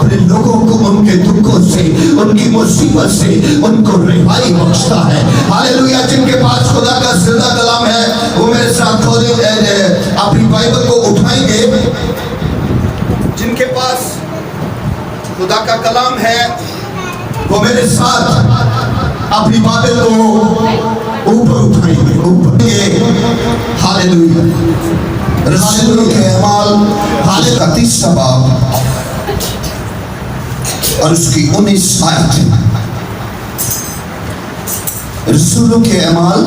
अपने लोगों को उनके दुखों से, उनकी मुसीबत से उनको रिहाई बख्शता है। हालेलुया। जिनके पास खुदा का जिंदा कलाम है वो मेरे साथ खोले, अपनी बाइबल को उठाएंगे। जिनके पास खुदा का कलाम है वो मेरे साथ अपनी बाइबल को ऊपर उठाएंगे, ऊपर। हालेलुया। रसूलों के अमाल हाले का 30 बाब और उसकी 19 आयत। रसूलों के अमाल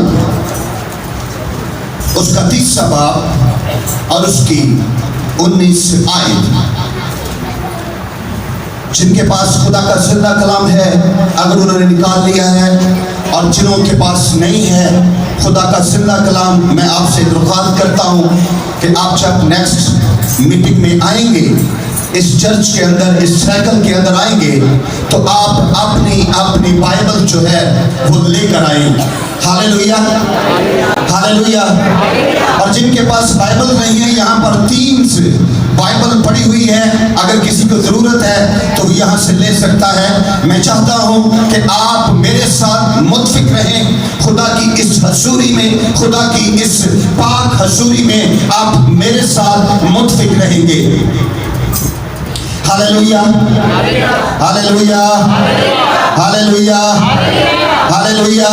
उसका 30 बाब और उसकी 19 आयत। जिनके पास खुदा का जिंदा कलाम है, अगर उन्होंने निकाल लिया है, और जिनों के पास नहीं है खुदा का जिंदा कलाम, मैं आपसे दरख्वास्त करता हूं कि आप जब नेक्स्ट मीटिंग में आएंगे, इस चर्च के अंदर, इस साइकिल के अंदर आएंगे, तो आप अपनी अपनी बाइबल जो है वो लेकर आएंगे। Hallelujah, hallelujah. और जिनके पास बाइबल नहीं है, यहाँ पर 3 बाइबल पड़ी हुई है, अगर किसी को जरूरत है तो यहाँ से ले सकता है। मैं चाहता हूँ कि आप मेरे साथ मुत्फिक रहें खुदा की इस हजूरी में, खुदा की इस पाक हजूरी में आप मेरे साथ मुत्फिक रहेंगे। Hallelujah, hallelujah, hallelujah, hallelujah.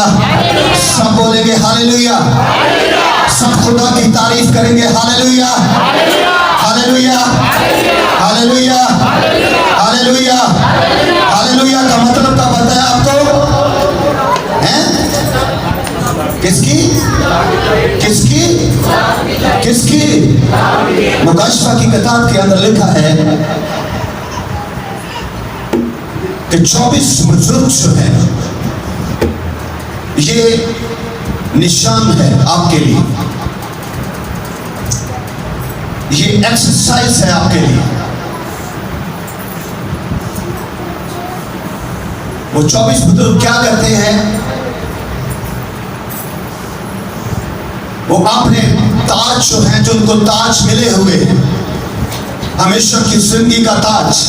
सब बोलेंगे हालेलुया, सब खुदा की तारीफ करेंगे। Hallelujah, hallelujah, hallelujah, hallelujah. Hallelujah का मतलब क्या पता है आपको? हैं? किसकी किसकी किसकी? मुकाशफा की किताब के अंदर लिखा है कि 24 बुजुर्ग जो है, ये निशान है आपके लिए, ये एक्सरसाइज है आपके लिए। वो 24 बुजुर्ग क्या करते हैं? वो अपने ताज जो है, जो उनको ताज मिले हुए, हमेशा की जिंदगी का ताज,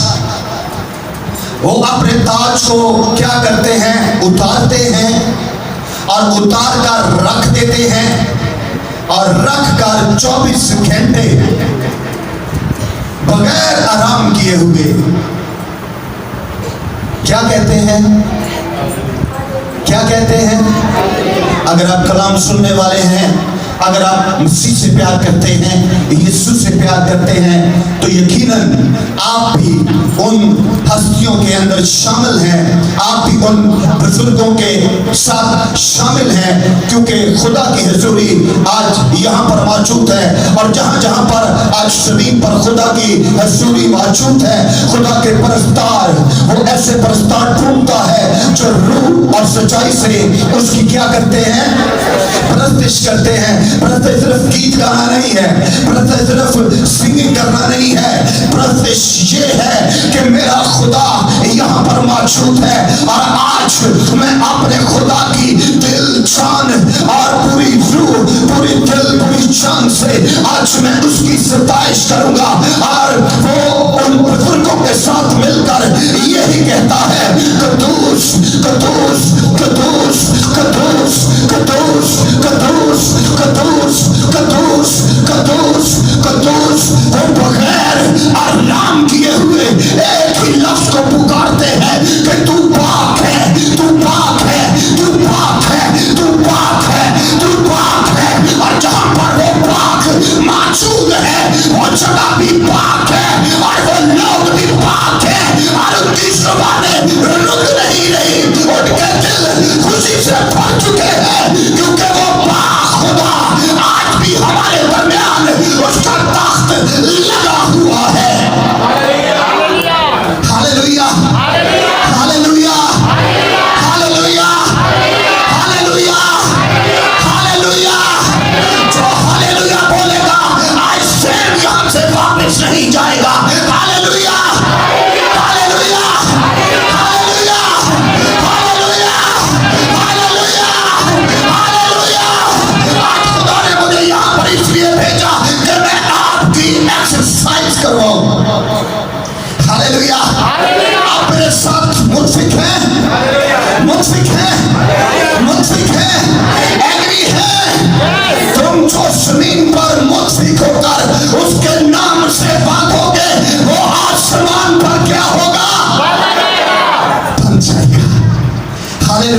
वो अपने ताज को क्या करते हैं? उतारते हैं, और उतार कर रख देते हैं, और रख कर 24 घंटे बगैर आराम किए हुए क्या कहते हैं? क्या कहते हैं? अगर आप कलाम सुनने वाले हैं, अगर आप मसीह से प्यार करते हैं, यीशु से प्यार करते हैं, तो यकीनन आप भी उन हस्तियों के अंदर शामिल हैं, आप भी उन बुजुर्गों के साथ शामिल हैं, क्योंकि खुदा की हजूरी आज यहाँ पर मौजूद है। और जहाँ जहाँ पर आज जमीन पर खुदा की हजूरी मौजूद है, खुदा के परस्तार, वो ऐसे परस्तार ढूंढता है जो रूह और सच्चाई से उसकी क्या करते हैं? परस्तिश करते हैं। परस्तिश सिर्फ गीत गाना नहीं है, परस्तिश सिर्फ सिंगिंग करना नहीं है, परस्तिश ये है कि मेरा खुदा यहाँ पर मौजूद है, और आज मैं अपने खुदा की दिल, जान और पूरी रूह, पूरी दिल, पूरी जान से आज मैं उसकी सताइश करूंगा। और वो उन बुजुर्गों के साथ मिलकर यही कहता है, कदूस कदूस कदूस कदूस कदूस कदूस कदूस कदूस कदूस कदूस। वो बगैर आराम किए हुए एक ही लफ्ज को पुकारते हैं कि तू पाक है, तू पाक है, तू पाक है, तू पाक है, तू पाक है। और जहां पर वो पाक मौजूद है, वो जगह भी पाक है, और वो लोग भी पाक है।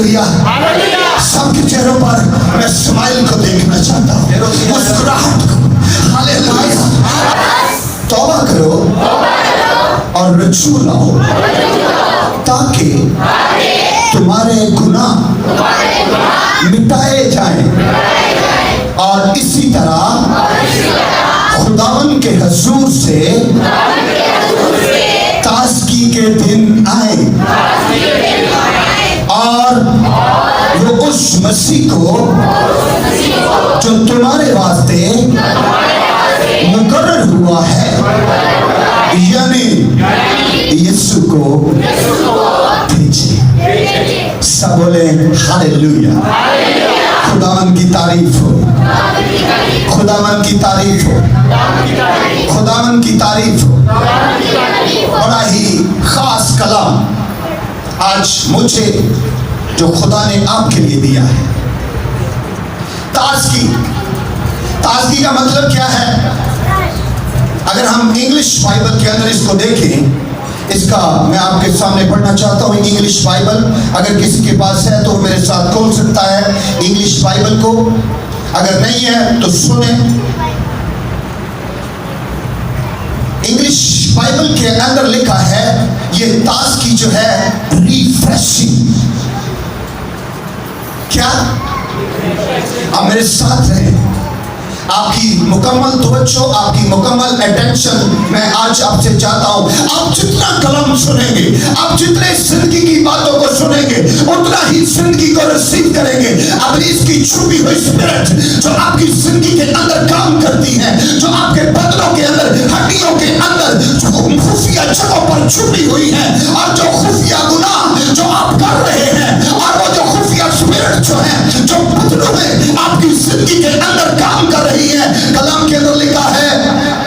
हालेलुया। सबके चेहरों पर मैं स्माइल को देखना चाहता हूँ, मुस्कुराहट को। हालेलुया। तौबा करो और रजू लाओ ताकि तुम्हारे गुनाह मिटाए जाएं और इसी तरह खुदावन के हुजूर से ताज़गी के दिन आए और वो उस मसीह को जो तुम्हारे वास्ते मुकर्रर हुआ है, यानी यीशु को भेजे। सब बोले हालेलुया। खुदावन की तारीफ हो, खुदावन की तारीफ हो, खुदावन की तारीफ हो। बड़ा ही खास कलाम आज मुझे जो खुदा ने आपके लिए दिया है। ताज़गी, ताज़गी का मतलब क्या है? अगर हम इंग्लिश बाइबल के अंदर इसको देखें, इसका मैं आपके सामने पढ़ना चाहता हूँ इंग्लिश बाइबल। अगर किसी के पास है तो मेरे साथ खोल सकता है इंग्लिश बाइबल को, अगर नहीं है तो सुने। इंग्लिश बाइबल के अंदर लिखा है ये ताज़गी जो है रिफ्रेशिंग। क्या? अब मेरे साथ रहें, आपकी मुकम्मल तवज्जो, आपकी मुकम्मल अटेंशन मैं आज आपसे चाहता हूं। आप जितना कलाम सुनेंगे, आप जितने जिंदगी की बातों को सुनेंगे, उतना ही जिंदगी को रिसीव करेंगे। अब इसकी छुपी हुई स्पिरिट जो आपकी जिंदगी के अंदर काम करती है, जो आपके बदनों के अंदर, हड्डियों के अंदर जो खुफिया जगहों पर छुपी हुई है, और जो खुफिया गुनाह जो आप कर रहे हैं, और वो जो खुफिया स्पिरिट जो है जो बदनों में आपकी जिंदगी के अंदर काम कर रही है। कलाम के अंदर लिखा है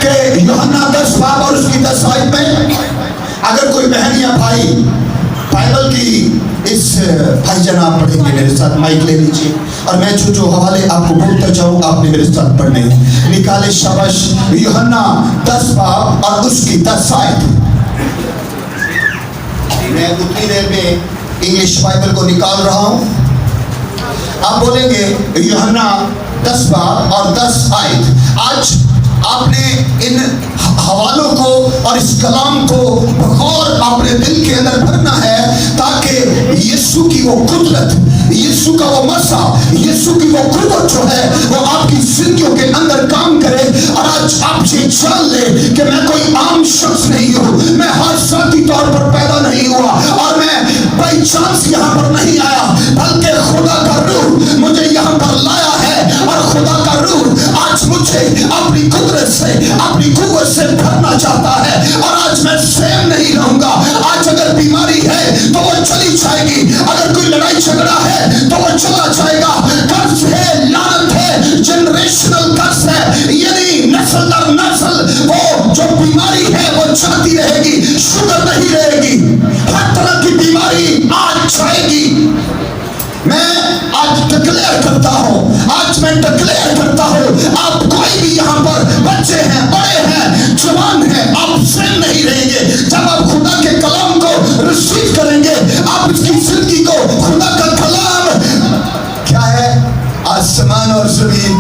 कि यूहन्ना 10 बाब और उसकी 10 आयत में, अगर कोई बहन या भाई बाइबल की इस भाई जनाब पढ़ेंगे, मेरे साथ माइक ले लीजिए और मैं जो हवाले आपको बोलता जाऊं आपने मेरे साथ पढ़ने निकाले। शाबाश। यूहन्ना 10 बाब और उसकी 10 आयत। मैं उतनी देर में इंग्लिश बाइबल को निकाल रहा हूं। आप बोलेंगे यूहन्ना 10 बाब और 10 आयत। आज आपने इन हवालों को और इस कलाम को बगौर अपने दिल के अंदर भरना है, ताकि यीशु की वो कुदरत, यीशु का वो मसा, यीशु की वो कुदरत जो है वो आपकी जिंदगियों के अंदर काम करे। और आज आप ये जान ले कि मैं कोई आम शख्स नहीं हूँ, मैं हादसाती तौर पर पैदा नहीं हुआ और मैं बाई चांस यहाँ पर नहीं आया, बल्कि खुदा का रूह मुझे यहाँ पर लाया है। और खुदा का रूह आज मुझे अपनी कुदरत से, अपनी कुव्वत से भरना चाहता है। और आज मैं सेम नहीं रहूंगा। आज अगर बीमारी है तो वो चली जाएगी, अगर कोई लड़ाई झगड़ा है तो वो चला जाएगा। कर्ज है, लानत है, जनरेशनल कर्ज है, यानी नस्ल दर नस्ल वो जो बीमारी है वो जाती रहेगी, शुगर नहीं रहेगी, हर तरह की बीमारी आज जाएगी। मैं आज डिक्लेयर करता हूं, आज मैं डिक्लेयर करता हूं, आप कोई भी यहाँ पर बच्चे हैं, बड़े हैं, जवान हैं, आप सेम नहीं रहेंगे। जब आप खुदा के कलाम को रिसीव करेंगे, आप इसकी जिंदगी को, खुदा का कलाम क्या है, आसमान और जमीन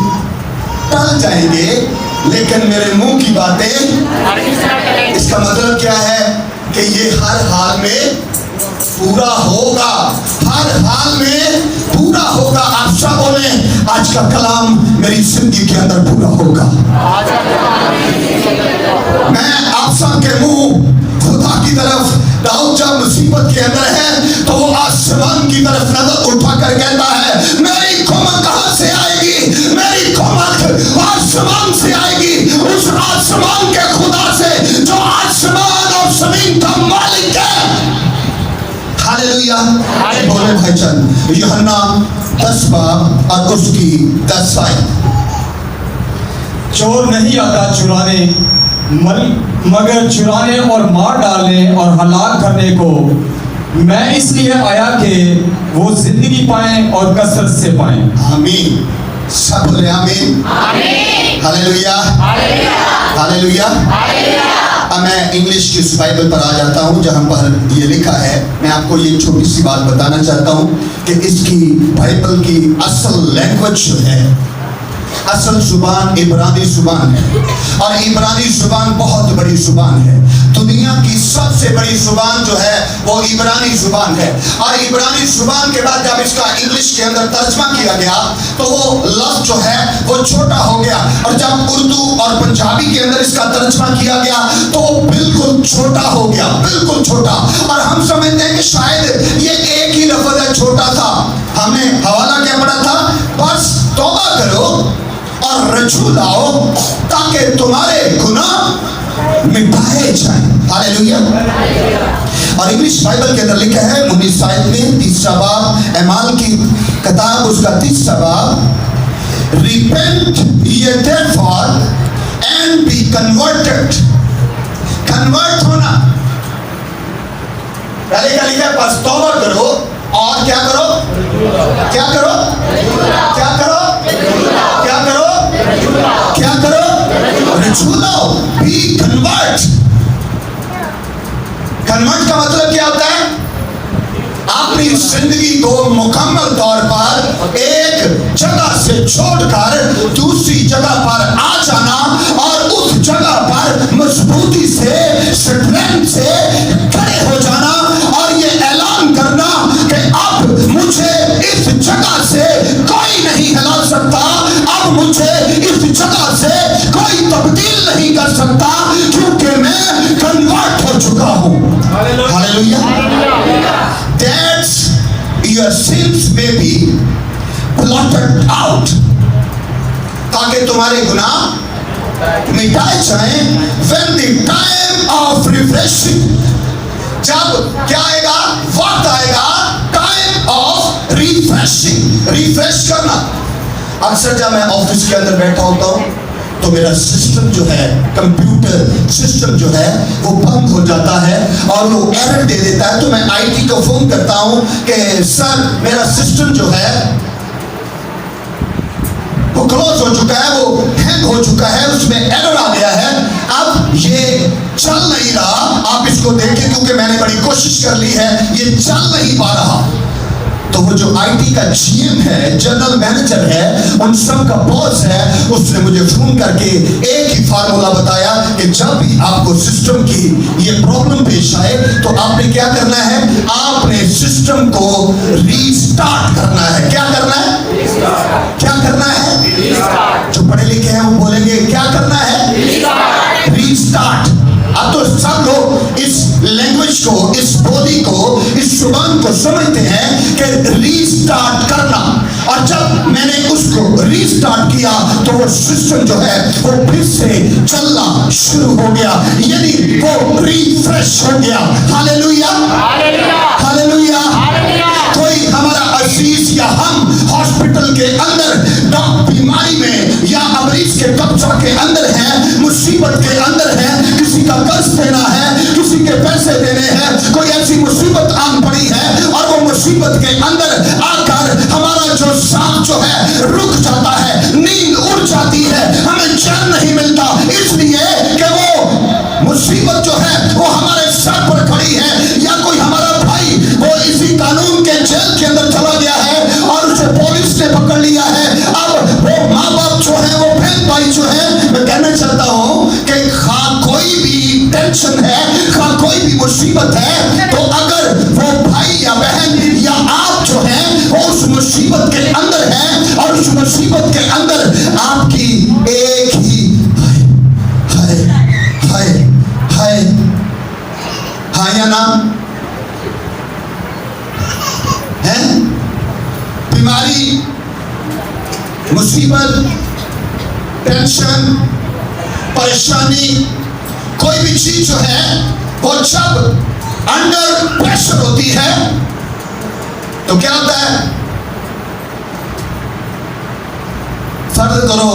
टल जाएंगे लेकिन मेरे मुंह की बातें। इसका मतलब क्या है कि ये हर हाल में पूरा होगा, हर हाल में पूरा होगा। आप सब बोले आज का कलाम मेरी जिंदगी के अंदर पूरा होगा। मैं आप सब के मुंह खुदा की तरफ, दाऊद जब मुसीबत के अंदर है तो वो आसमान की तरफ नजर उठाकर कहता है मेरी कुमत कहां से आएगी, मेरी कुमत आसमान से आएगी, उस आसमान के खुदा से जो आसमान और जमीन का मालिक है। हालेलुया। बोले भाईजान यूहन्ना 10 बाब और उसकी 10 आयत। चोर नहीं आता चुराने, मगर चुराने और मार डालने और हलाक करने को। मैं इसलिए आया कि वो जिंदगी पाएं और कसरत से पाएं। आमीन। सब बोले आमीन। Hallelujah, hallelujah, hallelujah. अब मैं इंग्लिश की उस बाइबल पर आ जाता हूँ जहाँ पर ये लिखा है। मैं आपको ये छोटी सी बात बताना चाहता हूँ कि इसकी बाइबल की असल लैंग्वेज जो है, असल जुबान इब्रानी जुबान है, और इब्रानी जुबान बहुत बड़ी जुबान है। दुनिया की सबसे बड़ी जुबान जो है वो इब्रानी जुबान है। और इब्रानी जुबान के बाद जब इसका इंग्लिश के अंदर तर्जमा किया गया तो वो लफ्ज जो है वो छोटा हो गया, और जब उर्दू और पंजाबी के अंदर इसका तर्जमा किया गया तो वो बिल्कुल छोटा हो गया, बिल्कुल छोटा। और हम समझते हैं कि शायद ये एक ही लफ्ज है, छोटा था। हमने हवाला क्या पढ़ा था? बस तौबा करो और रजू लाओ ताकि तुम्हारे गुनाह मिटाए जाएं। हालेलुया। और इंग्लिश बाइबल के अंदर लिखा है 19 आयत में 3रा बाब, एमाल की किताब उसका 3रा बाब, रिपेंट ये therefore and be converted. Convert होना, पहले क्या लिखा है? बस तौबा करो और क्या करो? क्या करो? क्या करो? क्या करो? क्या करो? रजू लाओ। B convert. कन्वर्ट का मतलब क्या होता है? अपनी जिंदगी को मुकम्मल तौर पर एक जगह से छोड़कर दूसरी जगह पर आ जाना, और उस जगह पर मजबूती से, स्ट्रेंथ से खड़े हो जाना, और ये ऐलान करना कि अब मुझे इस जगह से कोई नहीं हिला सकता, अब मुझे इस जगह से कोई तब्दील नहीं कर सकता, क्योंकि मैं कन्वर्ट हो चुका हूं। Hallelujah. That your sins may be blotted out, ताकि तुम्हारे गुनाह मिटाए जाएं। When the time of refreshing, जब क्या आएगा? वक्त आएगा टाइम ऑफ रिफ्रेशिंग, रिफ्रेश करना। अक्सर जब मैं ऑफिस के अंदर बैठा होता हूँ तो मेरा सिस्टम जो है, कंप्यूटर सिस्टम जो है वो बंद हो जाता है और वो एरर दे देता है। तो मैं आईटी को फोन करता हूँ कि सर मेरा सिस्टम जो है वो क्लोज हो चुका है, वो हैंग हो चुका है, उसमें एरर आ गया है, अब ये चल नहीं रहा, आप इसको देखें, क्योंकि मैंने बड़ी कोशिश कर ली है, ये चल नहीं पा रहा। तो वो जो आईटी का जीएम है, जनरल मैनेजर है, उन सब का बॉस है, उसने मुझे फोन करके एक ही फार्मूला बताया कि जब भी आपको सिस्टम की ये प्रॉब्लम पेश आए तो आपने क्या करना है? आपने सिस्टम को रीस्टार्ट करना है। क्या करना है? क्या करना है? जो पढ़े लिखे हैं वो बोलेंगे क्या करना है? रीस्टार्ट। अब तो सब लोग इस लैंग्वेज को, इस बोली को, इस जुबान को समझते हैं कि रीस्टार्ट करना। और जब मैंने उसको रीस्टार्ट किया तो वो सिस्टम जो है वो फिर से चलना शुरू हो गया, यानी वो रिफ्रेश हो गया। Hallelujah, hallelujah. कोई हमारा अजीज या हम हॉस्पिटल के अंदर बीमारी में या मरीज के कब्जा के अंदर है, मुसीबत के अंदर है, किसी का कर्ज देना है, किसी के पैसे देने हैं, कोई ऐसी मुसीबत आन पड़ी है, और वो मुसीबत के अंदर आकर हमारा जो सांस जो है रुक जाता है, नींद उड़ जाती है, हमें चैन नहीं मिलता, इसलिए कि वो मुसीबत जो है वो हमारे सर पर खड़ी है। या कोई हमारा भाई वो इसी कानून के जेल के अंदर चला गया है और उसे पुलिस ने पकड़ लिया है, अब वो माँ बाप जो है, वो बहन भाई जो है, मैं कहना चाहता हूँ कि कोई भी टेंशन है, कोई भी मुसीबत है, तो अगर वो भाई या बहन या आप जो है वो उस मुसीबत के अंदर है, और उस मुसीबत के अंदर आपकी एक ही हाय हाय हाय हाय या ना है? बीमारी, मुसीबत, टेंशन, परेशानी, कोई भी चीज जो है वो जब अंडर प्रेशर होती है तो क्या होता है? फर्ज करो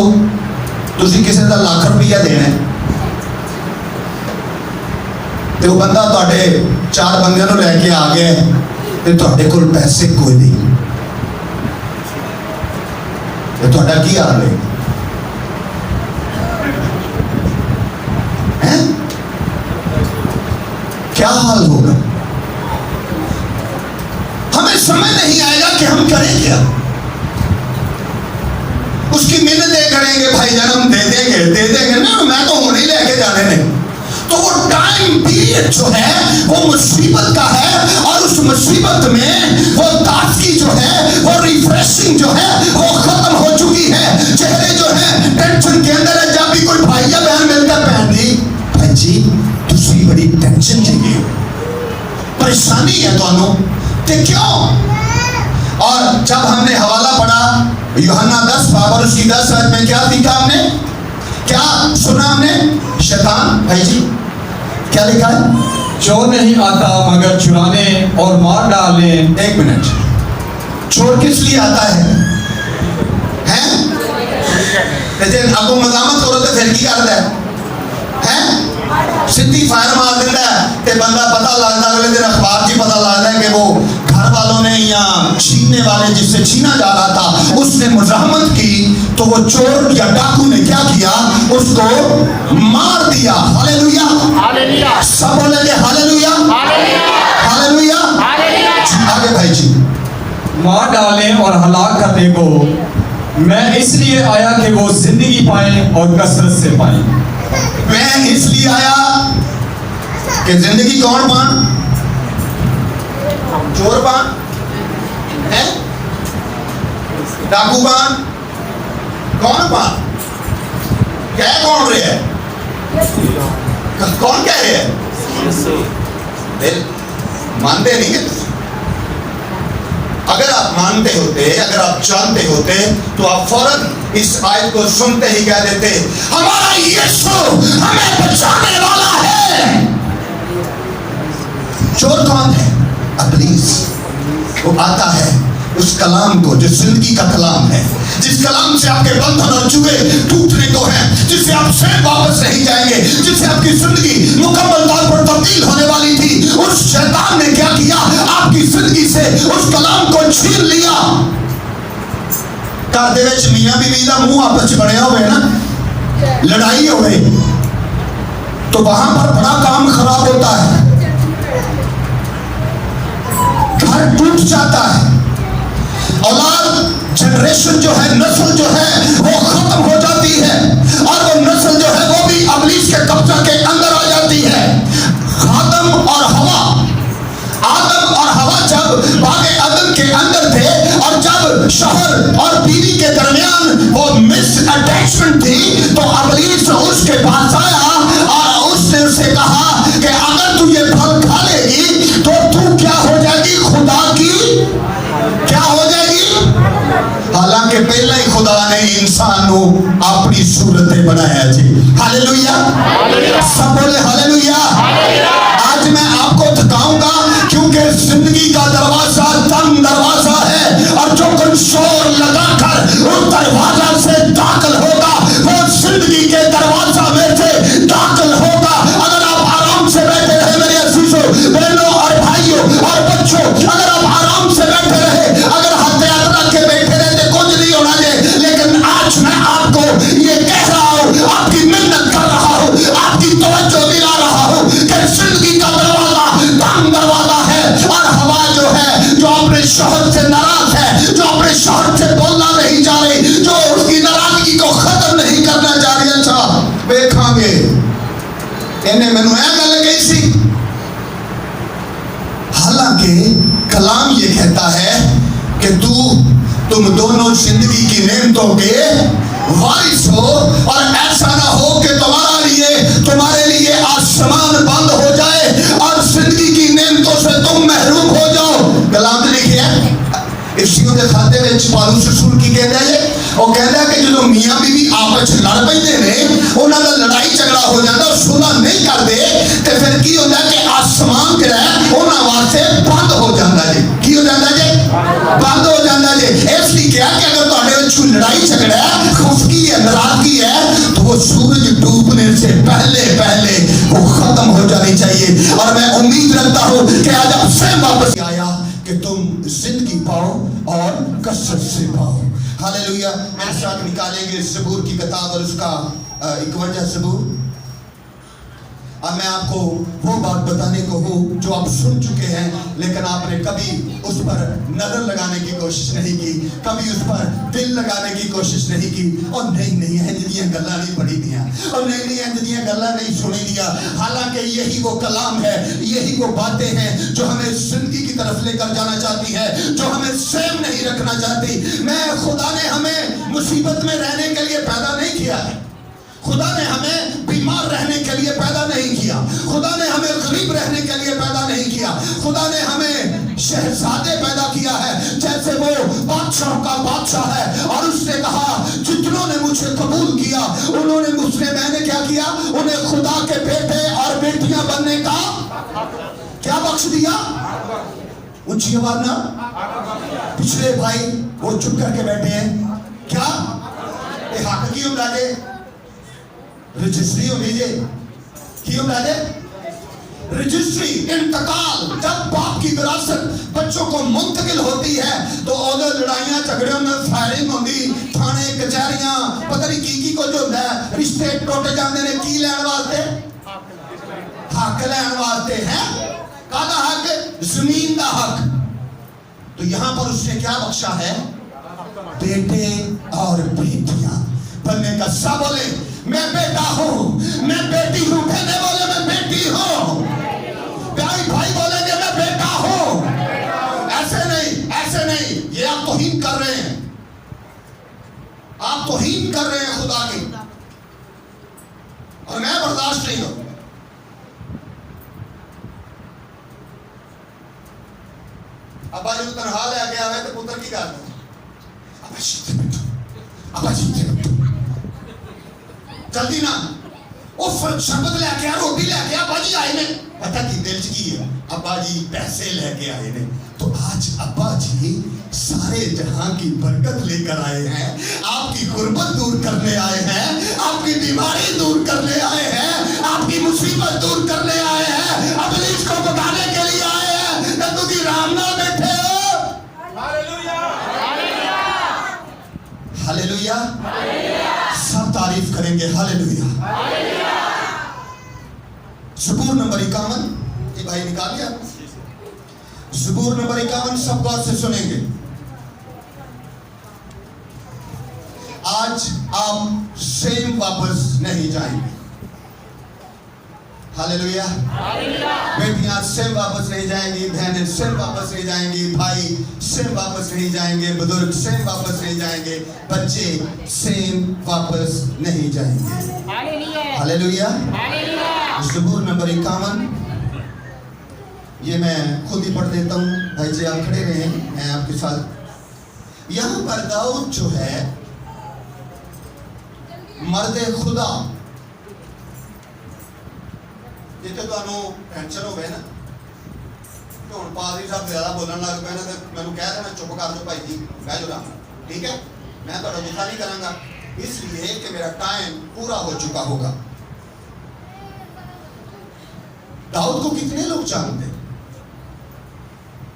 तुसी किसी का लाख रुपया देना ते वो बंदा तुहाडे 4 बंदियां नूं लैके आ गया ते तुहाडे कोल पैसे कोई नहीं, ते तुहाडा की हाल है? क्या हाल होगा? हमें समझ नहीं आएगा कि हम करें क्या। उसकी मिन्नतें करेंगे, भाई जन्म दे देंगे ना, मैं तो होने लेके जाने नहीं। तो वो टाइम पीरियड जो है वो मुसीबत का है, और उस मुसीबत में वो ताजगी जो है, वो रिफ्रेशिंग जो है वो खत्म हो चुकी है। चेहरे जो है टेंशन के अंदर है। जब भी कोई भाई या बहन मिलता है, बहन जी भाई जी तुसी बड़ी टेंशन चाहिए, परेशानी है दोनों ते क्यों? और जब हमने हवाला पढ़ा यूहन्ना 10 बाब और उसकी 10 आयत में, क्या सीखा हमने, क्या सुना हमने? शैतान, भाई जी क्या लिखा है? चोर नहीं आता मगर चुराने और मार डालने। एक मिनट, चोर किस लिए आता है? हैं? लेकिन आपको मजामत करो तो फिर की करता है? सीधी फायर मार देता है ते बंदा पता लगता, अगले दिन अखबार जी पता लगता है कि वो घर वालों ने या छीनने वाले जिससे छीना जा रहा था उसने मुजाहमत की, तो वो चोर या डाकू ने क्या किया? उसको मार दिया। हालेलुया, हालेलुया, सब बोलेंगे हालेलुया, हालेलुया, हालेलुया। आगे भाई जी। मार डालने और हलाक करने को मैं इसलिए आया कि वो जिंदगी पाए और कसरत से पाए। मैं इसलिए आया कि जिंदगी कौन पान? चोर पान है, डाकू पान, कौन पान? क्या कौन रहे है? कौन कह रहे हैं? मानते नहीं है। अगर आप मानते होते, अगर आप जानते होते, तो आप फौरन इस आयत को सुनते ही कह देते, हमारा यीशु हमें बचाने वाला है। चोर कौन है? इब्लीस। वो आता है उस कलाम को जो जिंदगी का कलाम है, जिस कलाम से आपके बंधन और जुए टूटने को है, जिससे आप फिर वापस नहीं जाएंगे, जिससे आपकी जिंदगी मुकम्मल तौर पर तब्दील होने वाली थी। उस शैतान ने क्या किया? आपकी जिंदगी से उस कलाम को छीन लिया। घर दे विच मियां बीवी दा मुंह आपस च बनया होवे ना, लड़ाई होवे, तो वहां पर बड़ा काम खराब होता है, घर टूट जाता है, औलाद जनरेशन जो है, नस्ल जो है वो खत्म हो जाती है, और वो नस्ल जो है वो भी इब्लीस के कब्जा के अंदर आ जाती है। आदम और हवा जब बागे अदन के अंदर थे, और जब शौहर और बीवी के दरमियान वो मिस अटैचमेंट थी, तो इब्लीस उसके पास आया और उसने उसे कहा कि अगर तू ये फल खा लेगी तो तू क्या हो जाएगी? खुदा की क्या हो जाएगी? हालांकि पहले ही खुदा ने इंसान को अपनी सूरत में बनाया जी। हालेलुया, सब बोले हालेलुया। आज मैं आपको थकाऊंगा क्योंकि जिंदगी का दरवाजा तंग दरवाजा है, और जो कोई शोर लगाकर उस दरवाजा से दाखिल होगा वो जिंदगी के दरवाजा में से दाखिल होगा। अगर आप आराम से बैठे रहे मेरे अजीजों, बहनों और भाइयों और बच्चों, अगर आप आराम से बैठे रहे, अगर हथियार रख के बैठे रहते कुछ नहीं होना चाहिए। लेकिन आज मैं आपको ये कह रहा हूँ, आपकी मिन्नत कर रहा हूँ, आपकी तवज्जो दिला रहा हूँ कि जिंदगी का दरवाजा तंग दरवाजा है, और हवा जो है, जो अपने शौहर से नाराज है, जो अपने शौहर से बोलना नहीं चाह रही, जो उसकी नाराजगी को खत्म नहीं करना चाह रही, अच्छा देखांगे इन्हें मैनू यह गल कही सी। हालांकि कलाम ये कहता है कि तुम दोनों जिंदगी की नेमतों के वारिस हो, और ऐसा ना हो कि तुम्हारे लिए आसमान बंद हो जाए और जिंदगी की नेमतों से तुम महरूम हो जाओ। कलाम लिखे है इफ्सियों के खाते में पौलुस रसूल की कहता है, वो कहता है कि जो मियां बीवी आपस लड़ पैंदे ने, उन्हां दा लड़ाई झगड़ा हो जाता और सुलह नहीं करते, ते फिर की होता है कि आसमान जो है उन्हां वास्ते बंद हो जाता है। की हो जाता है? बंद हो जाता है। इसलिए क्या कि अगर तुहाडे विच लड़ाई झगड़ा है, खुफकी है, नाराजगी है, तो वो सूरज डूबने से पहले पहले वो खत्म हो जानी चाहिए। और मैं उम्मीद रखता हूँ कि आज आप स्वयं वापस आया कि तुम जिंदगी पाओ और कसरत से पाओ। हालेलुया। मेरे साथ निकालेंगे ज़बूर की किताब और उसका 51 ज़बूर। अब मैं आपको वो बात बताने को हूँ जो आप सुन चुके हैं, लेकिन आपने कभी उस पर नजर लगाने की कोशिश नहीं की, कभी उस पर दिल लगाने की कोशिश नहीं की, और नहीं इंदियां गल्ला नहीं पढ़ी दिया, और नहीं इंदियां गल्ला नहीं सुनी दिया। हालांकि यही वो कलाम है, यही वो बातें हैं जो हमें जिंदगी की तरफ लेकर जाना चाहती है, जो हमें सेम नहीं रखना चाहती। मैं खुदा ने हमें मुसीबत में रहने के लिए पैदा नहीं किया है, खुदा ने हमें बीमार रहने के लिए पैदा नहीं किया, खुदा ने हमें गरीब रहने के लिए पैदा नहीं किया, खुदा ने हमें शहजादे पैदा किया है, जैसे वो बादशाह का बादशाह है। और उसने कहा जितनों ने मुझे कबूल किया उन्होंने मुझसे, मैंने क्या किया, उन्हें खुदा के बेटे और बेटियां बनने का क्या बख्श दिया। ऊंची आवाज ना, पिछले भाई वो चुप करके बैठे हैं, क्या हक की उमराजे रजिस्ट्री होनी जे क्यों राजे, रजिस्ट्री इंतकाल, जब बाप की विरासत बच्चों को मुंतकिल होती है तो उधर लड़ाइयां झगड़ों में फायरिंग होगी, थाने कचहरियां पता नहीं की कुछ होता है, रिश्ते टूट जाते हैं की लैन वास्ते, हक लैन वास्ते है। कादा हक, जमीन का हक। तो यहां पर उसने क्या बख्शा है, बेटे और बेटियां बनने का। सब बोले मैं बेटा हूं, मैं बेटी हूं, बहने बोले मैं बेटी हूं, भाई बोलेंगे मैं बेटा हूं। ऐसे नहीं, ये आप तौहीन कर रहे हैं, आप तौहीन कर रहे हैं खुदा की, और मैं बर्दाश्त नहीं हूं। अब आज तनहा लेके आवे तो पुत्र की कर जल्दी ना वो शरबत लेके आ, रोटी लेके आ, बाजी आए ने, पता की दिल की है, अब्बा जी पैसे लेके आए ने। तो आज अब्बा जी सारे जहां की बरकत लेकर आए हैं, आपकी गुर्बत दूर करने आए हैं, आपकी बीमारी दूर करने आए हैं, आपकी मुसीबत दूर करने आए हैं, अपने इसको बताने के लिए आए हैं। नंदू की रामना बैठे हो, हालेलुया, सब तारीफ करेंगे हालेलुया। ज़बूर नंबर 51, ये भाई निकाल लिया, ज़बूर नंबर 51 सब गौर से सुनेंगे। आज आप सेम वापस नहीं जाएंगे, हालेलुया। बेटियां सेम वापस नहीं जाएंगी, बहनें सेम वापस नहीं जाएंगी, भाई सेम वापस नहीं जाएंगे, बुजुर्ग सेम वापस नहीं जाएंगे, बच्चे सेम वापस नहीं जाएंगे, हालेलुया। ज़बूर नंबर 51, ये मैं खुद ही पढ़ देता हूँ, भाई जी आप खड़े रहे, मैं आपके साथ। यहाँ पर दाऊद जो है मर्दे खुदा, जिथे तुहानू टेंशन हो ना कि हुण पादरी साहब ज्यादा बोलन लग पे ना, तो मैनू कह देना चुप कर दो भाई जी, बह जाओ आराम, ठीक है। मैं तुहाडा गुस्सा नहीं करांगा, इसलिए कि मेरा टाइम पूरा हो चुका होगा। दाऊद को कितने लोग जानते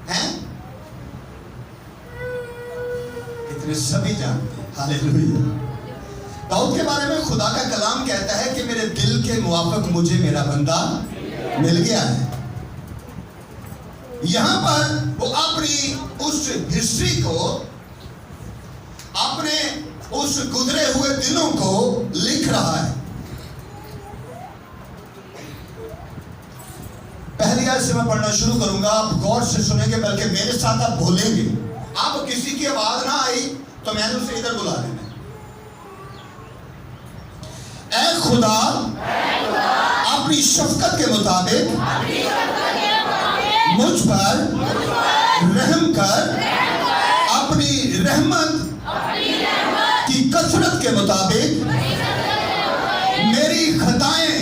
हैं? कितने? सभी जानते हैं, हालेलुया। दाऊद के बारे में खुदा का कलाम कहता है कि मेरे दिल के मुआफिक मुझे मेरा बंदा मिल गया है। यहां पर वो अपनी उस हिस्ट्री को, अपने उस गुजरे हुए दिनों को लिख रहा है। पहली आयत से मैं पढ़ना शुरू करूंगा, आप गौर से सुनेंगे, बल्कि मेरे साथ आप बोलेंगे। आप किसी की आवाज ना आई तो मैंने उसे इधर बुला लेना। ऐ खुदा अपनी शफकत के मुताबिक मुझ पर रहम कर, अपनी रहमत की कसरत के मुताबिक मेरी खताएं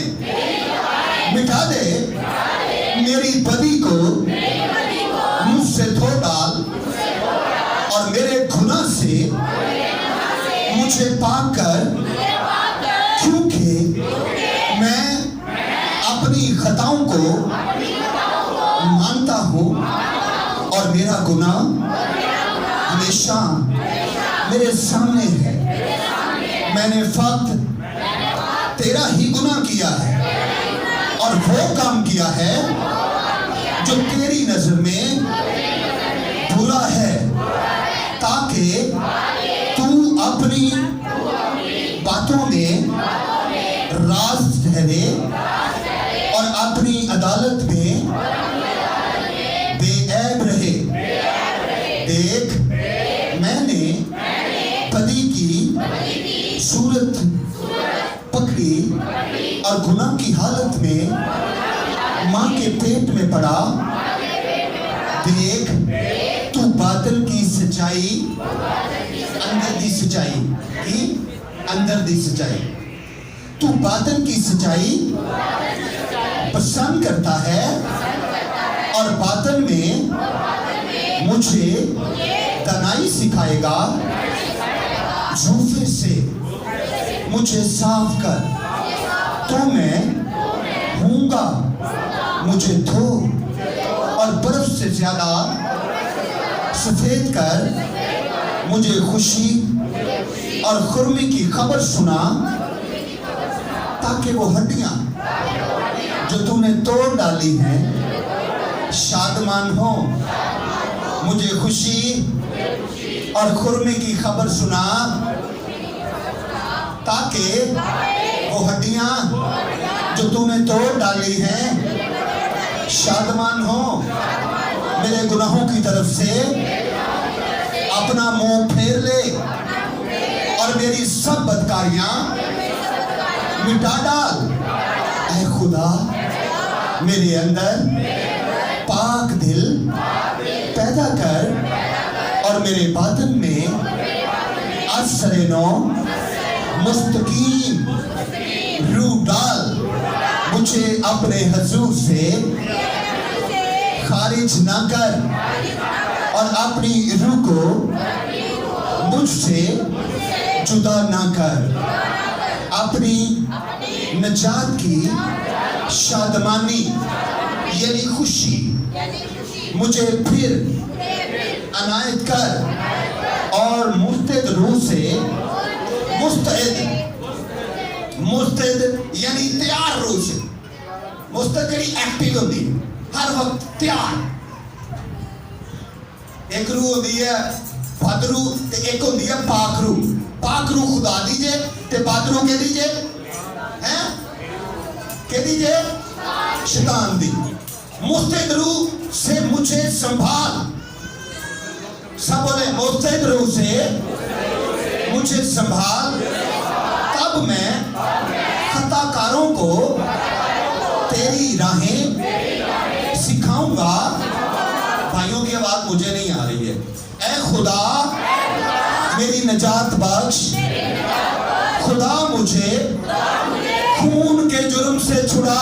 मिटा दे, मेरी बदी को मुझसे धो डाल, और मेरे गुनाह से मुझे पाक कर, क्योंकि मैं अपनी खताओं को मानता हूँ और मेरा गुनाह हमेशा मेरे सामने है। मैंने फक्त तेरा ही गुनाह किया है और और वो काम किया है जो तेरी नजर में बुरा है, ताकि तू अपनी बातों में राज ठहरे और अपनी अदालत में बेऐब रहे। देख, मैंने पति की सूरत पकड़ी और गुनाह की हालत में माँ के पेट में पड़ा। देख, तू बादल की सच्चाई, अंदर दी सच्चाई की, अंदर दी सच्चाई, तू बादल की सच्चाई पसंद करता है और बादल में मुझे दनाई सिखाएगा। झूठे से मुझे साफ कर, तो मैं हूँगा। मुझे धो और बर्फ से ज्यादा सफेद कर। मुझे खुशी और खुर्मी की खबर सुना, ताकि वो हड्डियां जो तूने तोड़ डाली हैं शादमान हो। मुझे खुशी और खुर्मी की खबर सुना, ताकि वो हड्डियां जो तूने तोड़ डाली हैं शादमान हो। मेरे गुनाहों की तरफ से अपना मुंह फेर ले और मेरी सब बदकारियां मिटा डाल। ऐ खुदा, मेरे अंदर पाक दिल पैदा कर और मेरे बातन में असरे नो मुस्तकीम रूह डाल। मुझे अपने हजूर से खारिज ना कर और अपनी रूह को मुझसे जुदा ना कर। अपनी नजात की शादमानी यानी खुशी मुझे फिर अनायत कर और मुस्तैद रूह से मुस्तैद यानी तैयार रूह से। मुस्तैद एक्टिव होती हर वक्त तैयार। एक रूह होती है बदरू ते एक होती है पाक रूह। पाक रूह खुदा दीजिए ते बदरू के दीजिए हैं, के दीजिए शैतान दी। मुस्तैद रूह से मुझे संभाल। सब बोले मुस्तैद रूह से मुझे संभाल, तब मैं खताकारों को तेरी राहें सिखाऊंगा। भाइयों की आवाज मुझे नहीं आ रही है। ऐ खुदा, मेरी नजात बख्श। खुदा, मुझे खून के जुर्म से छुड़ा।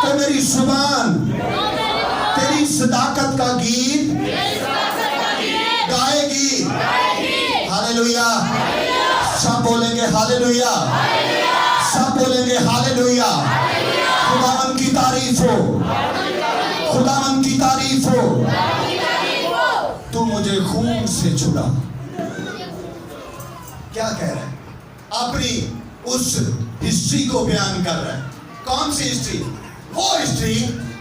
तो मेरी जुबान तेरी सदाकत का गीत गाएगी। हालेलुया। सब बोलेंगे हालेलुया, सब बोलेंगे हालेलुया। खुदावन की तारीफ हो, खुदावन की तारीफ हो। तू मुझे खून से छुड़ा। क्या कह रहा है? अपनी उस हिस्ट्री को बयान कर रहा है। कौन सी हिस्ट्री? वो हिस्ट्री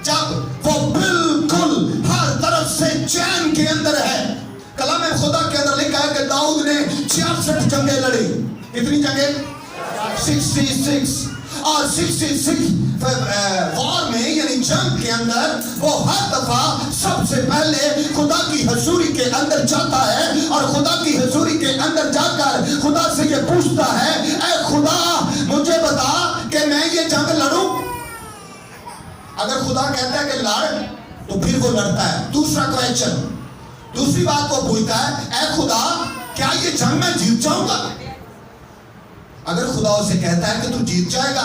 जब वो बिल्कुल हर तरफ से चैन के अंदर है। कलाम खुदा के अंदर लिखा है कि दाऊद ने 66 जंगें लड़ी। कितनी जंगें? 66। और 66 वॉर में यानी जंग के अंदर वो हर दफा सबसे पहले खुदा की हजूरी के अंदर जाता है और खुदा की हजूरी के अंदर जाकर खुदा से ये पूछता है, ऐ खुदा मुझे बता कि मैं ये जंग लड़ूं। अगर खुदा कहता है कि लड़, तो फिर वो लड़ता है। दूसरा क्वेश्चन, दूसरी बात वो पूछता है, ऐ खुदा क्या ये जंग मैं जीत जाऊंगा? अगर खुदा उसे कहता है कि तू जीत जाएगा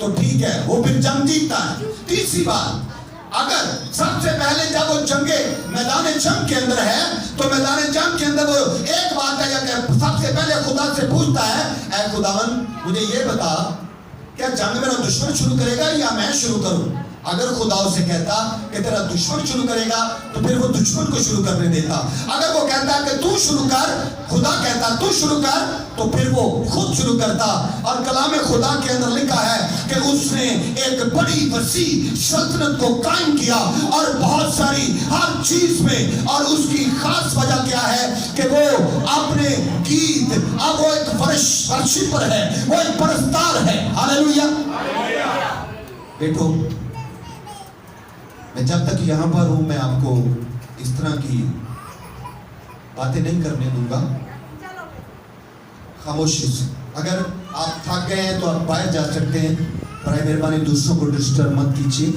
तो ठीक है, वो फिर जंग जीतता है। तीसरी बात, अगर सबसे पहले जब वो जंगे मैदान जंग के अंदर है तो मैदान जंग के अंदर वो एक बात है कि सबसे पहले खुदा से पूछता है, ऐ खुदावन मुझे ये बता क्या जंग मेरा दुश्मन शुरू करेगा या मैं शुरू करूं? अगर खुदा उसे कहता कि तेरा दुश्मन शुरू करेगा तो फिर वो दुश्मन को शुरू करने देता। अगर वो कहता कि तू शुरू कर, खुदा कहता तू शुरू कर, तो फिर वो खुद शुरू करता। और कलाम खुदा के अंदर लिखा है कि उसने एक बड़ी वसी सल्तनत को कायम किया और बहुत सारी हर चीज में। और उसकी खास वजह क्या है कि वो अपने गीत, अब वो एक वर्शिपर है, वो एक परस्तार है। हालेलुया। देखो, मैं जब तक यहां पर हूं मैं आपको इस तरह की बातें नहीं करने दूंगा, खामोशी से। अगर आप थक गए हैं तो आप बाहर जा सकते हैं, बड़ी मेहरबानी दूसरों को डिस्टर्ब मत कीजिए।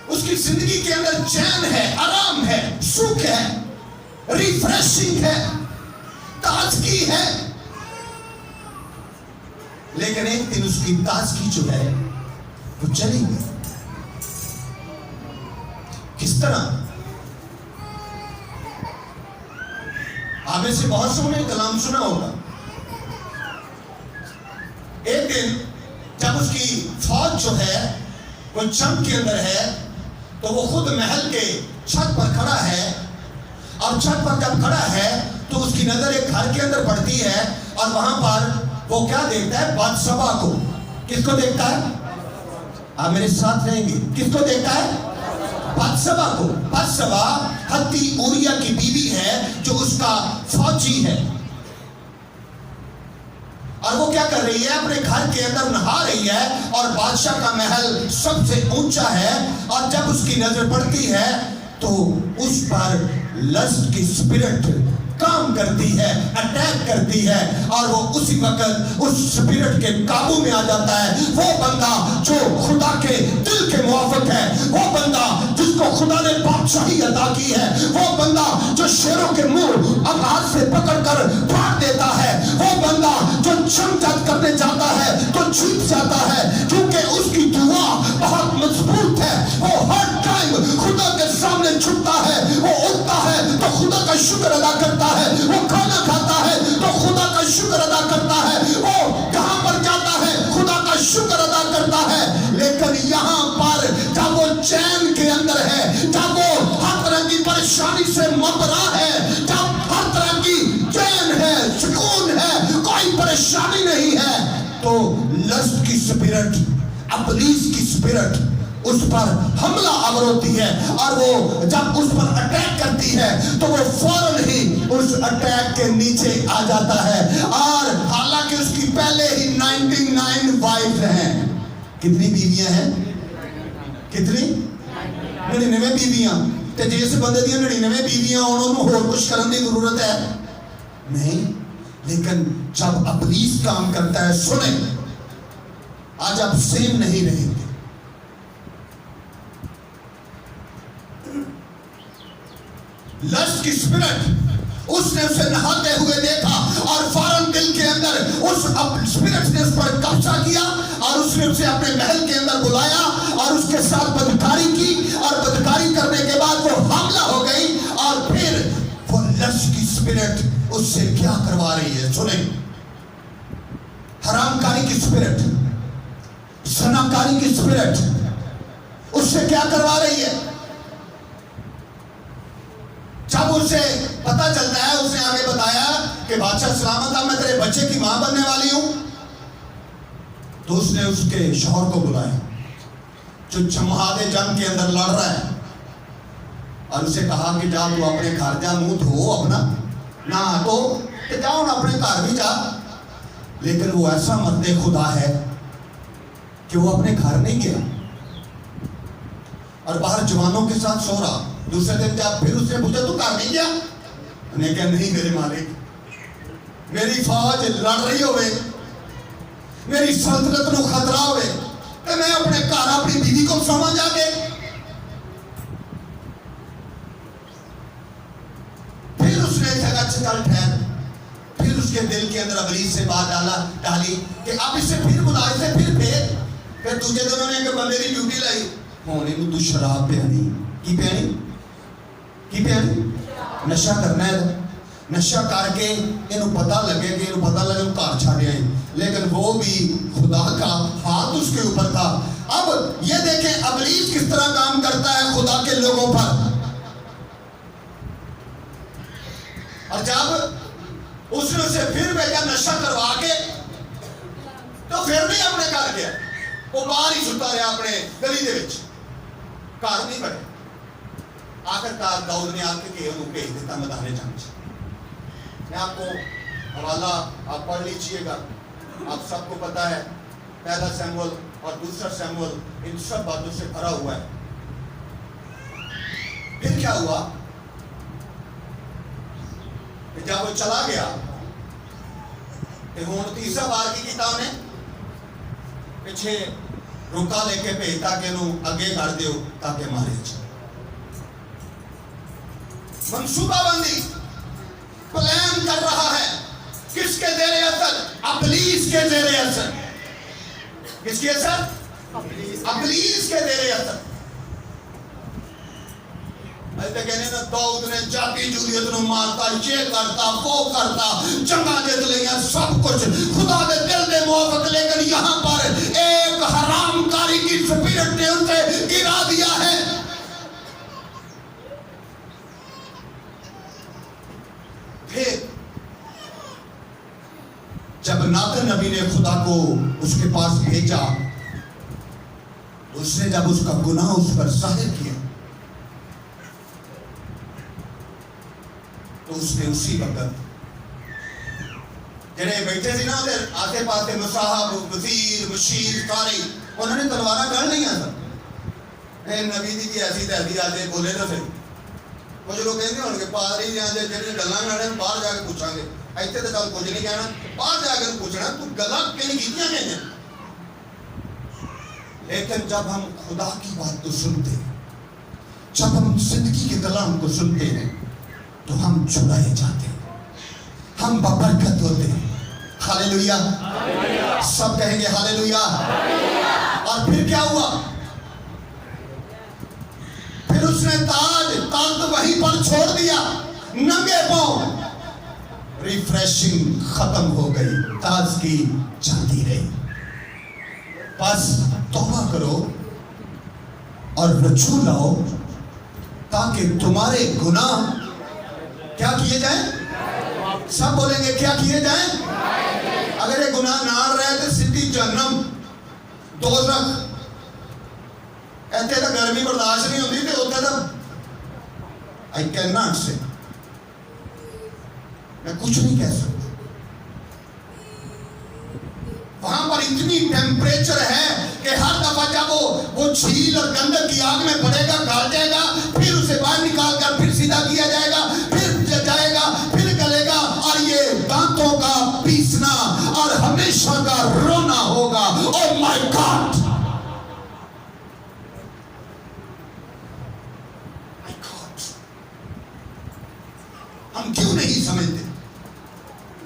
उसकी जिंदगी के अंदर चैन है, आराम है, सुख है, रिफ्रेशिंग है, ताजगी है। लेकिन एक दिन उसकी ताजगी जो है वो चली गई। किस तरह? आप में से बहुत सौ ने कलाम सुना होगा। एक दिन जब उसकी फौज जो है वो जंग के अंदर है, तो वो खुद महल के छत पर खड़ा है। और छत पर जब खड़ा है तो उसकी नजर एक घर के अंदर पड़ती है और वहां पर वो क्या देखता है? बादशाह को। किसको देखता है? आप मेरे साथ रहेंगे। किसको देखता है? बादशाह को। बादशाह हत्ती उरिया की बीवी है जो उसका फौजी है। और वो क्या कर रही है? अपने घर के अंदर नहा रही है और बादशाह का महल सबसे ऊंचा है। और जब उसकी नजर पड़ती है तो उस पर लस्ट की स्पिरिट काम करती है, अटैक करती है। और वो उसी वक्त उस स्पिरिट के काबू में आ जाता है। वो बंदा जो खुदा के दिल के मुआफिक है, वो बंदा जिसको खुदा ने बादशाही अता की है, वो बंदा जो शेरों के मुंह आकाश से पकड़कर फाड़ देता है, वो बंदा जो जंग करने जाता है तो जीत जाता है, क्योंकि उसकी दुआ बहुत मजबूत है। वो हर टाइम खुदा के सामने झुकता है। वो उठता है तो खुदा का शुक्र अदा करता है, वो खाना खाता है तो खुदा का शुक्र अदा करता है, वो कहां पर जाता है खुदा का शुक्र अदा करता है। लेकिन यहां पर जब वो चैन के अंदर है, जब वो हर तरह की परेशानी से मबरा है, जब हर तरह की चैन है, सुकून है, कोई परेशानी नहीं है, तो लस्ट की स्पिरिट, इब्लीस की स्पिरिट उस पर हमला आवर होती है। और वो जब उस पर अटैक करती है तो वो फौरन ही उस अटैक के नीचे आ जाता है। और हालांकि उसकी पहले ही 99 वाइफ हैं। कितनी बीवियां हैं? कितनी? 99 बीवियां। ते जिस बंदे दी 99 बीवियां उन्होंने होर कुछ करने की जरूरत है नहीं। लेकिन जब इब्लीस काम करता है, सुने, आज आप सेम नहीं रहेंगे। लस्ट की स्पिरिट उसने उसे नहाते हुए देखा और फौरन दिल के अंदर उस स्पिरिट ने उस पर कब्जा किया और उसने उसे अपने महल के अंदर बुलाया और उसके साथ बदकारी की। और बदकारी करने के बाद वो हमला हो गई। और फिर वो लस्ट की स्पिरिट उससे क्या करवा रही है? सुने, हरामकारी की स्पिरिट, सनाकारी की स्पिरिट उससे क्या करवा रही है? जब उसे पता चलता है, उसने आगे बताया कि बादशाह सलामत, मैं तेरे बच्चे की मां बनने वाली हूं, तो उसने उसके शौहर को बुलाया जो जमादे जंग के अंदर लड़ रहा है और उसे कहा कि जा तू अपने घर जा, मुंह धो अपना, ना तो जाओ ना अपने घर भी जा। लेकिन वो ऐसा मर्दे खुदा है कि वो अपने घर नहीं गया और बाहर जवानों के साथ सो रहा। दूसरे दिन जब फिर उसने पूछा तू घर नहीं गया? उसने कहा नहीं मेरे मालिक, मेरी फौज लड़ रही होवे, मेरी सल्तनत को खतरा होवे तो मैं अपने घर अपनी बीवी को सौंपा जाके। फिर उसने कहा अच्छा चल ठहर। फिर उसके दिल के अंदर इब्लीस से बात डाली कि अब इसे फिर बुला, इसे फिर भेज। फिर दूसरे दिन उन्होंने एक बंदे की ड्यूटी लाई, होने में तू शराब पियानी की पियानी की पियानी नशा करना है। नशा करके इन्हों पता लगे कि इन्हों पता लगे घर छड़ आए, लेकिन वो भी खुदा का हाथ उसके ऊपर था। अब ये देखें इब्लीस किस तरह काम करता है खुदा के लोगों पर। और जब उसने उसे फिर भेजा नशा करवा के, तो फिर भी अपने घर गया, वो बाहर ही सुता रहा अपने गली दे विच, घर नहीं बने। आखिरकार दाऊद ने आके के उन्हें भेज दिता मैदाने जंग। मैं आपको हवाला आप पढ़ लीजिएगा, आप सबको पता है, पहला शमूएल और दूसरा शमूएल इन सब बातों से भरा हुआ है। फिर क्या हुआ कि जब वो चला गया तो हुण तीसरा बार की किया उन्हें पिछे रुका लेके भेजता कि इन्हों अगे कर दो ताकि मारे जाए। मनसूबाबंदी प्लान कर रहा है, किसके जेरे असर? इब्लीस के जेरे असर। किसके असर? इब्लीस के जेरे असर। कहने ना दाऊद ने जाति जूलियत को मारता, ये करता, वो करता, जंगा जीत लिया, सब कुछ खुदा के दिल के मुआफिक। लेकिन यहाँ पर एक हरामकारी की स्पिरिट ने उसे गिरा दिया है। फिर जब नातन नबी ने खुदा को उसके पास भेजा, उसने जब उसका गुनाह उस पर जाहिर किया, तो उसने उसी वक्त जेडे बैठे थे ना उधर आसे पासे मुसाहब वजीर मशीर सारे उन्होंने तलवारा गढ़ लिया था। नबी जी की ऐसी तैसी आते बोले तो सही। कुछ लोग कहते होंगे पादरी जो गल्लां करने बाहर जाके पूछांगे, इतने तो चल कुछ नहीं कहना, बाहर जाके पूछना तू गल्लां क्यों नहीं कीतियां गईयां। लेकिन जब हम खुदा की बात को सुनते, जब हम जिंदगी के कलाम को सुनते हैं, तो हम छुड़ाए जाते, हम बबरकत होते हैं। हालेलुया, सब कहेंगे हालेलुया। और फिर क्या हुआ? फिर उसने ताज तो वहीं पर छोड़ दिया, नंगे पांव। रिफ्रेशिंग खत्म हो गई, ताज की जाती रही। बस तौबा करो और रजू लाओ ताकि तुम्हारे गुनाह क्या किए जाएं? सब बोलेंगे क्या किए जाएं? अगर ये गुनाह ना रहे तो सीधी जहन्नम, दोज़ख। ऐसे तो गर्मी बर्दाश्त नहीं होती, तो होता तो आई कैन नॉट से, मैं कुछ नहीं कह सकता। वहां पर इतनी टेम्परेचर है कि हर दफा जब वो झील और गंदक की आग में पड़ेगा, गल जाएगा, फिर उसे बाहर निकाल कर फिर सीधा किया जाएगा, फिर जाएगा, फिर गलेगा, और ये दांतों का पीसना और हमेशा का रोना होगा। ओह माय गॉड, हम क्यों नहीं समझते?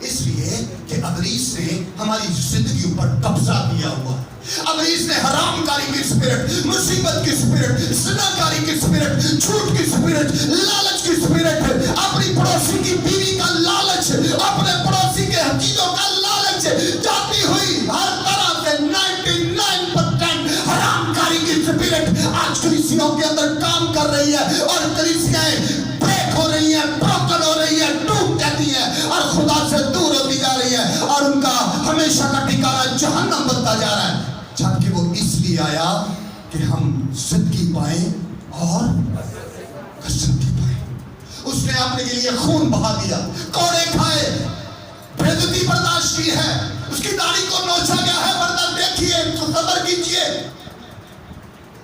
इसलिए कि इब्लीस ने हमारी जिंदगी पर कब्जा किया हुआ है। इब्लीस ने हरामकारी की स्पिरिट, मुसीबत की स्पिरिट, ज़िनाकारी की स्पिरिट, झूठ की स्पिरिट, लालच की स्पिरिट, अपनी पड़ोसी की बीवी का लालच, अपने पड़ोसी के हकीकों का लालच, जाती हुई हर तरह से 99% हरामकारी की स्पिरिट आज कलीसियाओं के अंदर काम कर रही है, और कलीसियाएं ब्रेक हो रही है, ब्रोकन हो रही है, टूट जाती है और खुदा से दूर होती जा रही है, और उनका हमेशा का ठिकाना जहन्नम बनता जा रहा है। जबकि वो इसलिए आया कि हम जिंदगी पाए और कसरत पाए। उसने अपने के लिए खून बहा दिया, कोड़े खाए, बेइज्जती बर्दाश्त की है, उसकी दाढ़ी को नोचा गया है, वरना देखिए तो सबर कीजिए,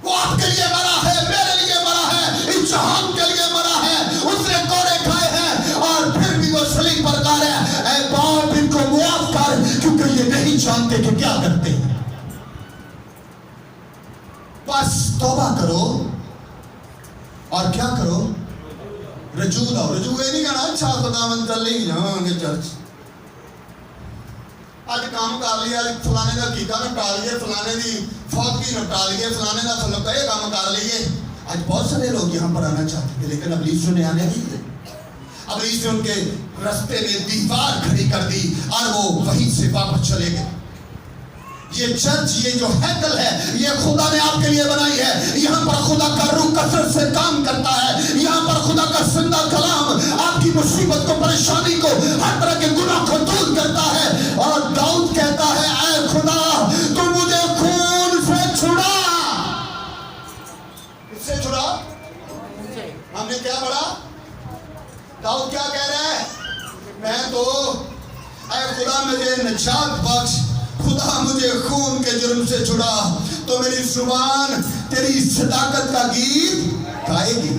वो आपके लिए मरा है, मेरे लिए मरा है, इस जहान के लिए मरा है। उसने कोड़े खाए हैं और फिर भी वो सलीब पर गा रहा है, ऐ बाप इनको मुआफ कर, क्योंकि ये नहीं जानते कि क्या करते हैं। बस तौबा करो और क्या करो? रजू लाओ। रजू ये नहीं कहना अच्छा खुदावंद चल ही जाएंगे चर्च, आज काम कर लिया, फलाने का कीका निपटा लिए, फलाने की फौतगी निपटा लिए, फलाने का फल ये काम कर लिए। आज बहुत सारे लोग यहाँ पर आना चाहते थे, लेकिन इब्लीस ने आने नहीं दिए। इबलीस ने उनके रास्ते में दीवार खड़ी कर दी और वो वहीं से वापस चले गए। ये चर्च, ये जो हैकल है, ये खुदा ने आपके लिए बनाई है। यहाँ पर खुदा का रूह कसरत से काम करता है। यहाँ पर खुदा का जिंदा कलाम आपकी मुसीबत को, परेशानी को, हर तरह के गुनाह को दूर करता है। और दाऊद कहता है, ऐ खुदा तू मुझे खून से छुड़ा। किससे छुड़ा? हमने क्या पढ़ा? दाऊद क्या कह रहा है? मैं तो, ऐ खुदा मुझे निजात बख्श, खुदा मुझे खून के जुर्म से छुड़ा, तो मेरी जुबान तेरी सदाकत का गीत गाएगी।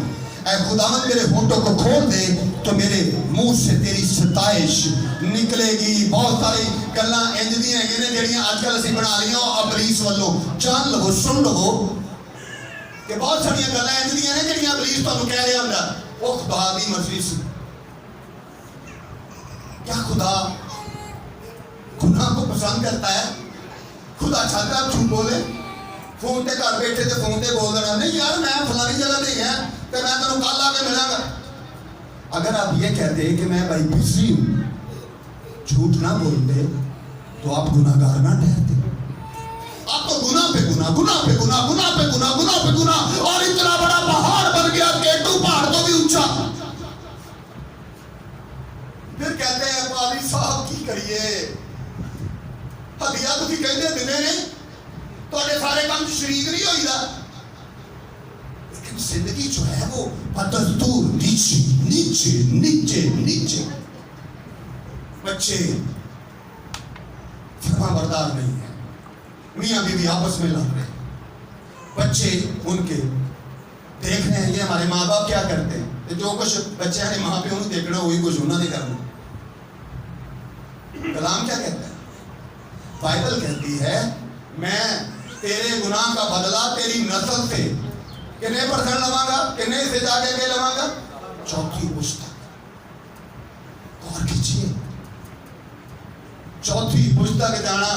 ऐ खुदावंद मेरे होठों को खोल दे तो मेरे मुंह से तेरी सताइश निकलेगी। बहुत सारी गल्लां इंज दी हैगी ने जेड़ियां आजकल ਅਸੀਂ बना रही ਹਾਂ इबलीस ਵੱਲੋਂ। जान लवो, सुन लवो कि बहुत सारियां गल्लां इंज ਦੀਆਂ ਨੇ ਜਿਹੜੀਆਂ इबलीस ਤੁਹਾਨੂੰ ਕਹਿ ਰਿਹਾ ਹੁੰਦਾ ਉਹ खुदा ਦੀ मर्जी ਸੀ। क्या खुदा गुनाह को पसंद करता है? खुदा चाहता है झूठ बोले? फोन पे घर बैठे तो फोन पे बोल देना, नहीं यार मैं फलानी जगह नहीं गया तो मैं तेन कल आके मिलांगा। अगर आप ये कहते कि मैं भाई बिजी हूं, झूठ ना बोलते तो आप गुनाहगार ना ठहरते। आप तो गुनाह पे गुनाह, गुनाह पे गुनाह, गुनाह पे गुनाह, गुनाह पे गुनाह, और इतना बड़ा पहाड़ बन गया, केटू पहाड़ तो भी ऊंचा। फिर कहते हैं पादी साहब की करिए, हदिया तुसीं कहंदे दिंदे ने, तुहाडे सारे काम शरीक नहीं होईदा। लेकिन जिंदगी जो है वो बदस्तूर नीचे नीचे नीचे नीचे। बच्चे फरमाबरदार नहीं है, मियाँ बीवी आपस में लड़ रहे, बच्चे उनके देख रहे हैं ये हमारे माँ बाप क्या करते हैं। जो कुछ बच्चे ने माँ प्यो देखना वही कुछ उन्होंने करना। कलाम क्या कहता है? बाइबल कहती है मैं तेरे गुनाह का बदला तेरी नस्ल से कितने % लवांगा, कितने से जाके के लवांगा? चौथी पुस्तक। गौर कीजिए, चौथी पुस्तक जाना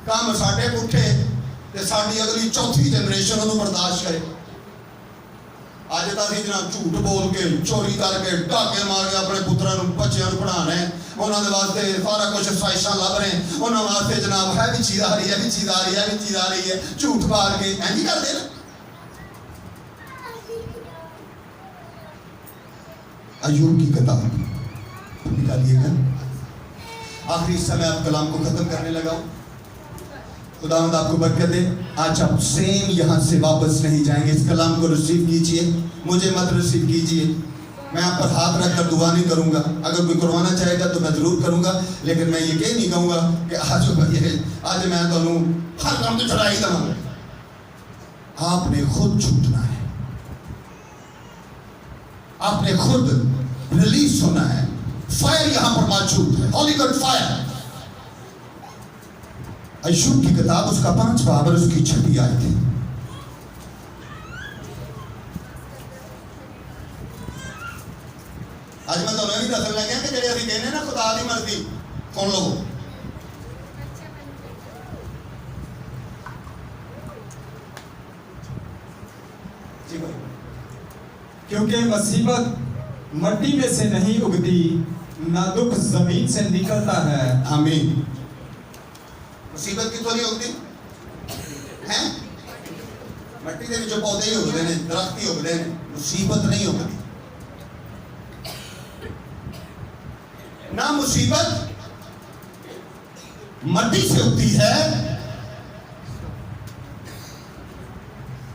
काम साडे पुठे ते साडी अगली चौथी जनरेशन उन्होंने बर्दाश्त करे। अज तो अभी जनाब झूठ बोल के, चोरी करके, डाके मार के अपने पुत्रों बच्चों को पढ़ाना है, उन्होंने वास्ते सारा कुछ ख्वाहिशा लभ रहे हैं, उन्होंने वास्ते जनाब है भी चीज आ रही है, भी चीज आ रही है, भी चीज आ रही है, झूठ मार के इंज करते ना। अय्यूब की किताब निकालिएगा। आखिरी समय आप कलाम को खत्म करने लगाओ। खुदावंद आपको बरकत दे। आज आप सेम यहाँ से वापस नहीं जाएंगे। इस कलाम को रिसीव कीजिए, मुझे मत रिसीव कीजिए। मैं आप पर हाथ रखकर दुआ नहीं करूंगा। अगर कोई करवाना चाहेगा तो मैं जरूर करूंगा, लेकिन मैं ये कह नहीं कहूंगा कि आज मैं तो हर काम तो चढ़ा ही दूंगा। आपने खुद छूटना है, आपने खुद रिलीज होना है। फायर यहां पर मौजूद है, हॉली गॉड फायर। अय्यूब की किताब उसका 5 बाब और उसकी 6 आयत है। आज मैं तुम्हें भी दसन लगे कि जेडे असीं कहने ना खुदा दी मर्जी, सुन लो। क्योंकि मुसीबत मट्टी में से नहीं उगती, ना दुख जमीन से निकलता है। आमीन। मुसीबत कितों नहीं उगती है? मट्टी के विचों पौधे ही उगते हैं, दरख्त ही उगते हैं, मुसीबत नहीं उगती। ना मुसीबत मट्टी से उगती है,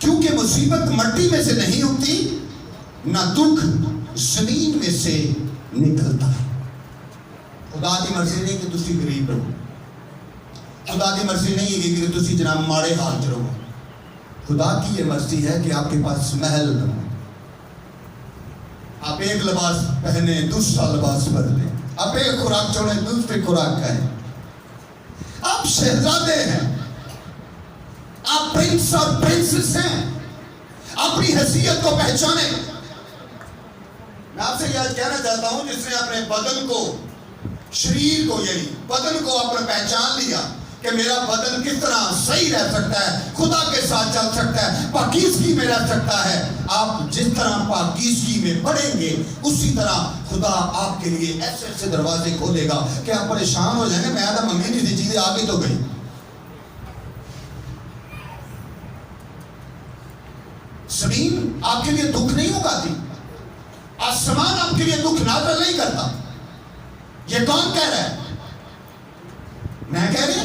क्योंकि मुसीबत मट्टी में से नहीं उगती, ना दुख जमीन में से निकलता है। खुदा की मर्जी नहीं कि तुसी गरीब रहो, खुदा की मर्जी नहीं है कि तुसी जनाब माड़े हाल च रहो। खुदा की ये मर्जी है कि आपके पास महल हो, आप एक लिबास पहने दूसरा लिबास बदले, आप एक खुराक छोड़े दूसरी खुराक खाएं। आप शहजादे हैं, आप प्रिंस और प्रिंसेस हैं। अपनी हैसियत को पहचाने। मैं आपसे यह कहना चाहता हूं, जिसने अपने बदन को, शरीर को, यानी बदन को अपना पहचान लिया, कि मेरा बदन किस तरह सही रह सकता है, खुदा के साथ चल सकता है, पाकीज़गी में रह सकता है। आप जिस तरह पाकीज़गी में बढ़ेंगे उसी तरह खुदा आपके लिए ऐसे ऐसे दरवाजे खोलेगा कि आप परेशान हो जाएंगे। मैं तो मंगी नहीं थी, चीजें आगे तो गई। जमीन आपके लिए दुख नहीं उगाती, आसमान आपके लिए दुख नाज़िल नहीं करता। ये कौन कह रहा है? मैं कह रहा,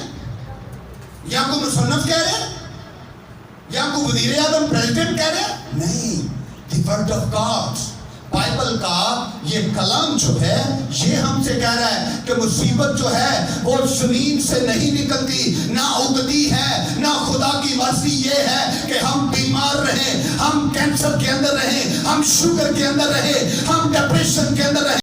या को मुसन्नफ कह रहे, या को वज़ीर आज़म प्रेसिडेंट कह रहे? नहीं, the word of God, Bible का ये कलाम जो है ये हमसे कह रहा है कि मुसीबत जो है वो जमीन से नहीं निकलती, ना उगती है, ना खुदा की मर्जी ये है कि हम बीमार रहे, हम कैंसर के अंदर रहे, हम शुगर के अंदर रहे, हम डिप्रेशन के अंदर रहे।